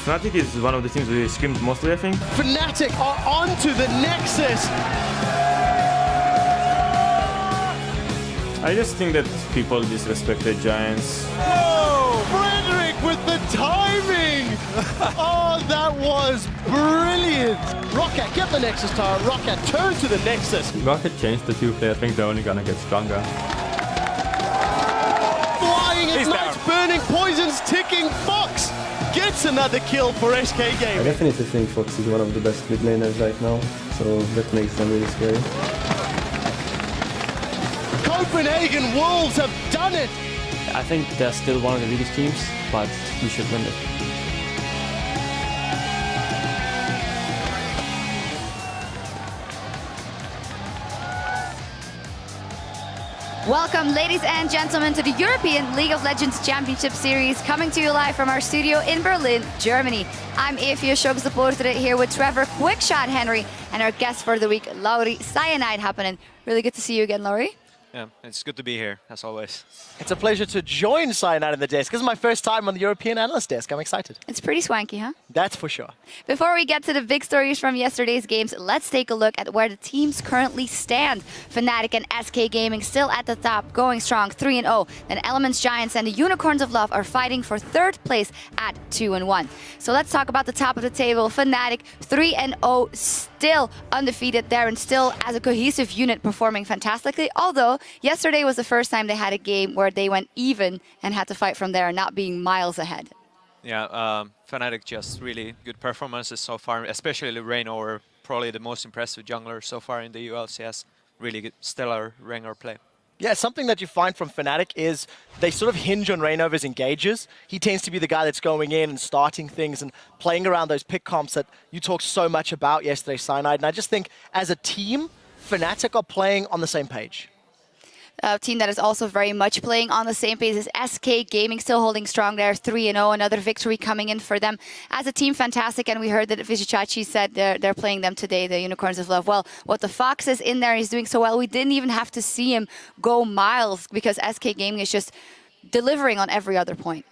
Fnatic is one of the teams we screamed mostly, I think. Fnatic are onto the Nexus. I just think that people disrespected Giants. Whoa! Frederick with the timing! Oh, that was brilliant! Rocket, get the Nexus tower. Rocket, turn to the Nexus. Rocket changed the 2 play. I think they're only gonna get stronger. Flying Ignites, burning poisons, ticking. Fox gets another kill for SK I Gaming. definitely think Fox is one of the best mid laners right now, so that makes them really scary. Copenhagen Wolves have done it! I think they're still one of the weakest teams, but we should win it. Welcome, ladies and gentlemen, to the European League of Legends Championship Series, coming to you live from our studio in Berlin, Germany. I'm Evie Sjogseportre here with Trevor Quickshot Henry and our guest for the week, Lauri Cyanide happening. Really good to see you again, Lauri. Yeah, it's good to be here, as always. It's a pleasure to join Cyanide in the desk. This is my first time on the European Analyst Desk. I'm excited. It's pretty swanky, huh? That's for sure. Before we get to the big stories from yesterday's games, let's take a look at where the teams currently stand. Fnatic and SK Gaming still at the top, going strong, 3-0. Then Elements Giants and the Unicorns of Love are fighting for third place at 2-1. So let's talk about the top of the table. Fnatic 3-0, still undefeated there and still as a cohesive unit performing fantastically. Although yesterday was the first time they had a game where they went even and had to fight from there, not being miles ahead. Yeah, Fnatic just really good performances so far, especially Reignover, probably the most impressive jungler so far in the LCS. Really good, stellar Reignover play. Yeah, something that you find from Fnatic is they sort of hinge on Reignover's engages. He tends to be the guy that's going in and starting things and playing around those pick comps that you talked so much about yesterday, Cyanide. And I just think as a team, Fnatic are playing on the same page. A team that is also very much playing on the same pace is SK Gaming, still holding strong there, 3-0, another victory coming in for them. As a team, fantastic, and we heard that Vizicachi said they're playing them today, the Unicorns of Love. Well, what the Fox is in there, he's doing so well, we didn't even have to see him go miles because SK Gaming is just delivering on every other point.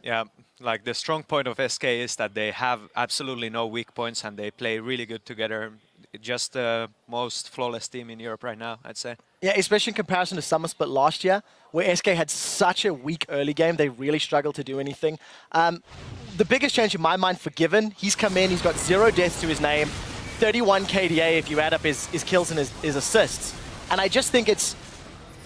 Yeah, like the strong point of SK is that they have absolutely no weak points and they play really good together. Just the most flawless team in Europe right now, I'd say. Yeah, especially in comparison to Summer Split last year, where SK had such a weak early game, they really struggled to do anything. The biggest change in my mind for Given, he's come in, he's got 0 deaths to his name, 31 KDA if you add up his kills and his assists. And I just think it's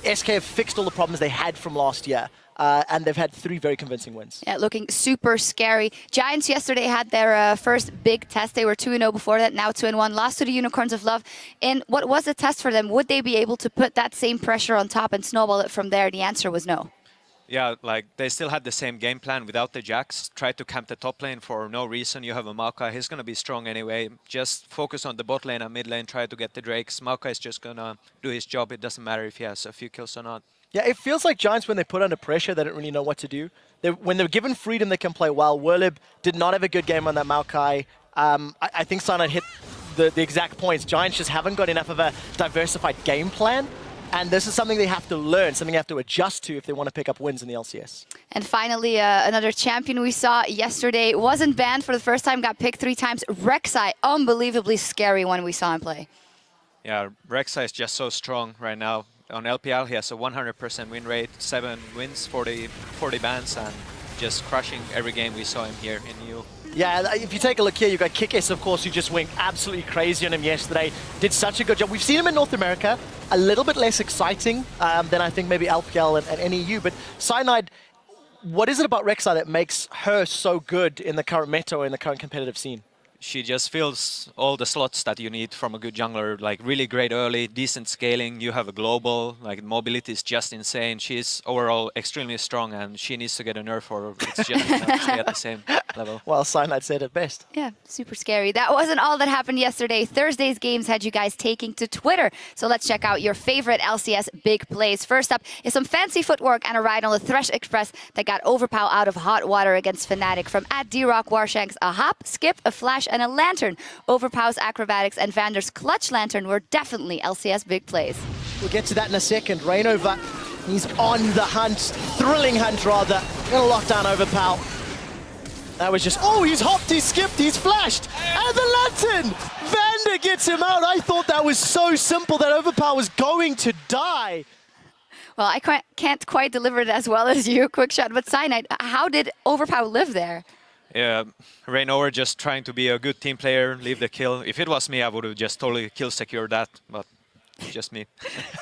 SK have fixed all the problems they had from last year. And they've had 3 very convincing wins. Yeah, looking super scary. Giants yesterday had their first big test. They were 2-0 before that, now 2-1. Lost to the Unicorns of Love. And what was the test for them? Would they be able to put that same pressure on top and snowball it from there? The answer was no. Yeah, like they still had the same game plan without the Jax. Tried to camp the top lane for no reason. You have a Maokai, he's going to be strong anyway. Just focus on the bot lane and mid lane, try to get the Drakes. Maokai is just going to do his job. It doesn't matter if he has a few kills or not. Yeah, it feels like Giants, when they put under pressure, they don't really know what to do. When they're given freedom, they can play well. Werlib did not have a good game on that Maokai. I think Cyanide hit the exact points. Giants just haven't got enough of a diversified game plan. And this is something they have to learn, something they have to adjust to if they want to pick up wins in the LCS. And finally, another champion we saw yesterday wasn't banned for the first time, got picked 3 times. Rek'Sai, unbelievably scary when we saw him play. Yeah, Rek'Sai is just so strong right now. On LPL, he has a 100% win rate, 7 wins, 40 bans, and just crushing every game we saw him here in EU. Yeah, if you take a look here, you've got Kikis, of course, who just went absolutely crazy on him yesterday. Did such a good job. We've seen him in North America, a little bit less exciting than I think maybe LPL and NEU. But Cyanide, what is it about Rek'Sai that makes her so good in the current meta or in the current competitive scene? She just fills all the slots that you need from a good jungler, like really great early, decent scaling. You have a global, like mobility is just insane. She's overall extremely strong and she needs to get a nerf or it's just going to stay at the same level. Well, Cyanide said it best. Yeah, super scary. That wasn't all that happened yesterday. Thursday's games had you guys taking to Twitter. So let's check out your favorite LCS big plays. First up is some fancy footwork and a ride on the Thresh Express that got Overpow out of hot water against Fnatic from @DRockWarshanks. A hop, skip, a flash, and a lantern. Overpow's acrobatics and Vander's clutch lantern were definitely LCS big plays. We'll get to that in a second. Reignover, he's on the hunt, thrilling hunt rather. Gonna lock down Overpow. That was just, oh, he's hopped, he's skipped, he's flashed. And the lantern! Vander gets him out. I thought that was so simple that Overpower was going to die. Well, I can't quite deliver it as well as you, Quick Shot, but Cyanide, how did Overpower live there? Yeah, Rainover just trying to be a good team player, leave the kill. If it was me, I would have just totally kill secured that, but just me.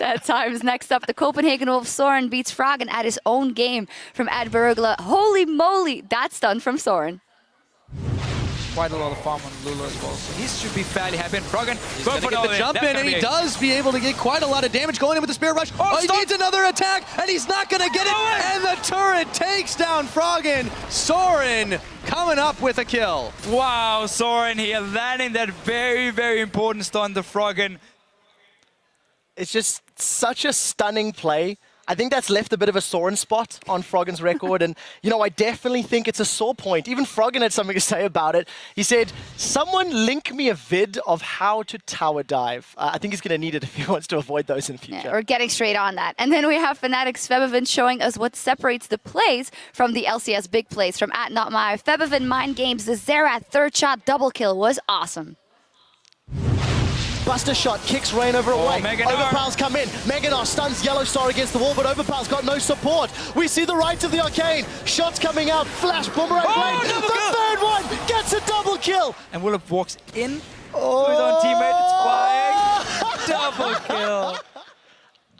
At times. Next up, the Copenhagen Wolf Soren beats Froggen at his own game from Ed Bergla. Holy moly, that's done from Soren. Quite a lot of farm on Lulu as well, so he should be fairly happy. And Froggen Going to get the jump in, and he does be able to get quite a lot of damage going in with the Spirit Rush. Oh, he needs another attack, and he's not going to get it. And the turret takes down Froggen. Soren coming up with a kill. Wow, Soren here landing that very, very important stun to Froggen. It's just such a stunning play. I think that's left a bit of a Soren spot on Froggen's record. And, you know, I definitely think it's a sore point. Even Froggen had something to say about it. He said, someone link me a vid of how to tower dive. I think he's going to need it if he wants to avoid those in future. Yeah, we're getting straight on that. And then we have Fnatic's Febevin showing us what separates the plays from the LCS big plays from @NotMy. Febevin Mind Games, the Xerath third shot double kill was awesome. Buster shot kicks Rainover away. Meganar. Overpower's come in. Meganar stuns Yellow Star against the wall, but Overpower's got no support. We see the right of the Arcane. Shots coming out. Flash, boomerang blade. The third one gets a double kill. And Willop walks in to his own teammate. It's flying. Double kill.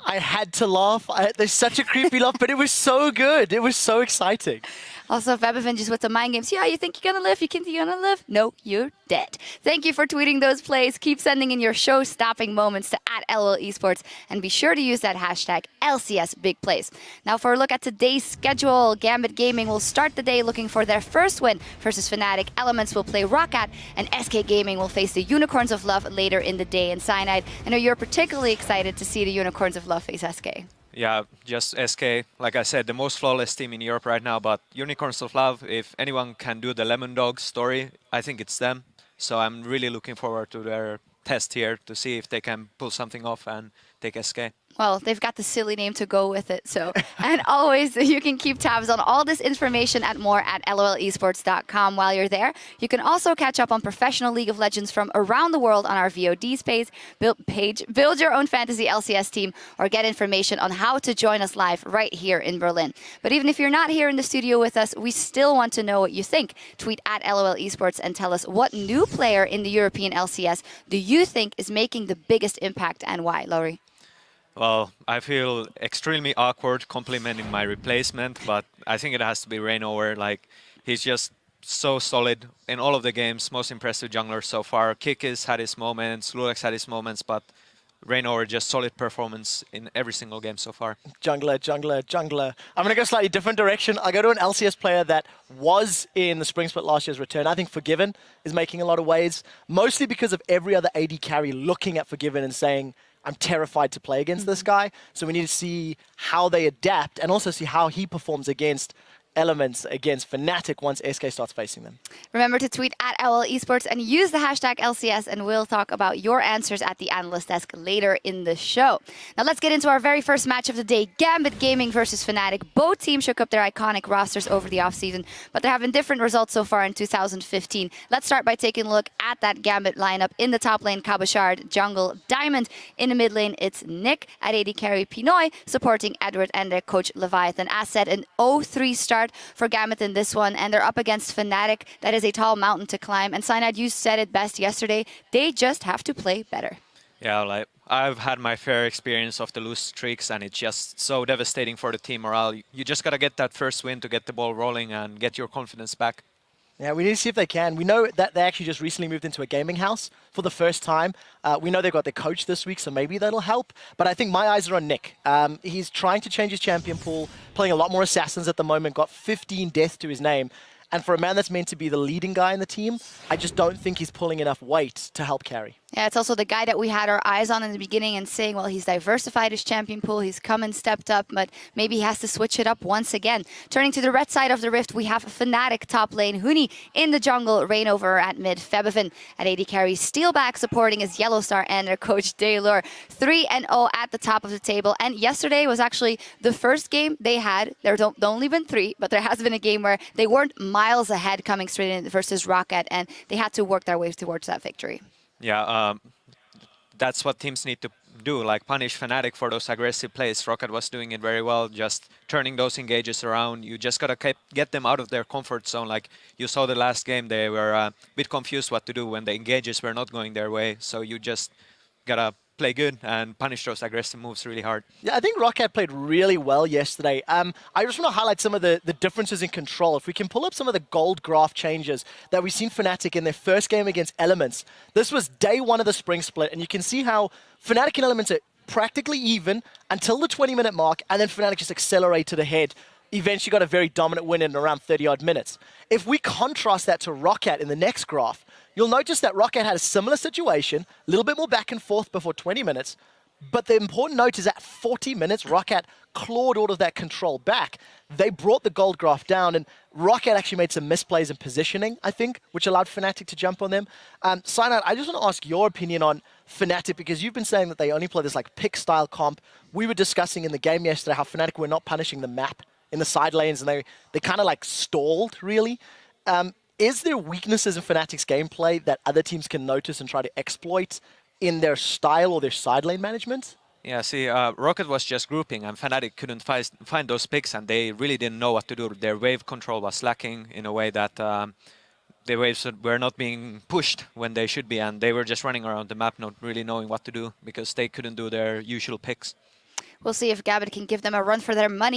I had to laugh. There's such a creepy laugh, but it was so good. It was so exciting. Also, Febevin just with the mind games. Yeah, you think you're going to live? You think you're going to live? No, you're dead. Thank you for tweeting those plays. Keep sending in your show-stopping moments to @LOL Esports, and be sure to use that hashtag #LCSBigPlays. Now, for a look at today's schedule, Gambit Gaming will start the day looking for their first win versus Fnatic. Elements will play Roccat, and SK Gaming will face the Unicorns of Love later in the day. And Cyanide, I know you're particularly excited to see the Unicorns of Love face SK. Yeah, just SK, like I said, the most flawless team in Europe right now, but Unicorns of Love, if anyone can do the Lemon Dog story, I think it's them. So I'm really looking forward to their test here to see if they can pull something off and take SK. Well, they've got the silly name to go with it, so. And always, you can keep tabs on all this information and more at lolesports.com while you're there. You can also catch up on professional League of Legends from around the world on our VODs page, build your own fantasy LCS team, or get information on how to join us live right here in Berlin. But even if you're not here in the studio with us, we still want to know what you think. Tweet @LOL Esports and tell us what new player in the European LCS do you think is making the biggest impact and why, Laurie? Well, I feel extremely awkward complimenting my replacement, but I think it has to be Rainover. Like, he's just so solid in all of the games, most impressive jungler so far. Kikis had his moments, Lulex had his moments, but Rainover just solid performance in every single game so far. Jungler, jungler, jungler. I'm going to go slightly different direction. I go to an LCS player that was in the Spring Split last year's return. I think Forgiven is making a lot of waves, mostly because of every other AD carry looking at Forgiven and saying, I'm terrified to play against this guy. So we need to see how they adapt and also see how he performs against Elements, against Fnatic once SK starts facing them. Remember to tweet @LOL Esports and use the hashtag LCS, and we'll talk about your answers at the analyst desk later in the show. Now let's get into our very first match of the day, Gambit Gaming versus Fnatic. Both teams shook up their iconic rosters over the offseason, but they're having different results so far in 2015. Let's start by taking a look at that Gambit lineup. In the top lane, Kabashard, jungle, Diamond. In the mid lane, it's Nick at AD carry, Pinoy, supporting Edward and their coach Leviathan. As said, an 0-3 start for Gambit in this one, and they're up against Fnatic. That is a tall mountain to climb, and Cyanide, you said it best yesterday, they just have to play better. Yeah, like, I've had my fair experience of the loose streaks, and it's just so devastating for the team morale. You just got to get that first win to get the ball rolling and get your confidence back. Yeah, we need to see if they can. We know that they actually just recently moved into a gaming house for the first time. We know they've got their coach this week, so maybe that'll help. But I think my eyes are on Nick. He's trying to change his champion pool, playing a lot more assassins at the moment, got 15 deaths to his name. And for a man that's meant to be the leading guy in the team, I just don't think he's pulling enough weight to help carry. Yeah, it's also the guy that we had our eyes on in the beginning and saying, well, he's diversified his champion pool, he's come and stepped up, but maybe he has to switch it up once again. Turning to the red side of the rift, we have Fnatic top lane, Huni in the jungle, Rainover at mid, Febevin at AD carry, Steelback supporting his Yellow Star and their coach Daylor. 3-0 at the top of the table, and yesterday was actually the first game they had. There's only been 3, but there has been a game where they weren't miles ahead coming straight in versus Rocket, and they had to work their way towards that victory. Yeah, that's what teams need to do, like punish Fnatic for those aggressive plays. Rocket was doing it very well, just turning those engages around. You just gotta get them out of their comfort zone. Like you saw the last game, they were a bit confused what to do when the engages were not going their way. So you just gotta play good and punish those aggressive moves really hard. Yeah, I think Rocket played really well yesterday. I just want to highlight some of the differences in control. If we can pull up some of the gold graph changes that we've seen Fnatic in their first game against Elements. This was day 1 of the spring split, and you can see how Fnatic and Elements are practically even until the 20-minute mark, and then Fnatic just accelerated ahead. Eventually got a very dominant win in around 30-odd minutes. If we contrast that to Rocket in the next graph, you'll notice that Rocket had a similar situation, a little bit more back and forth before 20 minutes, but the important note is at 40 minutes, Rocket clawed all of that control back. They brought the gold graph down, and Rocket actually made some misplays in positioning, I think, which allowed Fnatic to jump on them. Sinat, I just want to ask your opinion on Fnatic, because you've been saying that they only play this like pick-style comp. We were discussing in the game yesterday how Fnatic were not punishing the map in the side lanes, and they kind of like stalled, really. Is there weaknesses in Fnatic's gameplay that other teams can notice and try to exploit in their style or their side lane management? Yeah, see, Rocket was just grouping, and Fnatic couldn't find those picks, and they really didn't know what to do. Their wave control was lacking in a way that the waves were not being pushed when they should be, and they were just running around the map not really knowing what to do because they couldn't do their usual picks. We'll see if Gambit can give them a run for their money.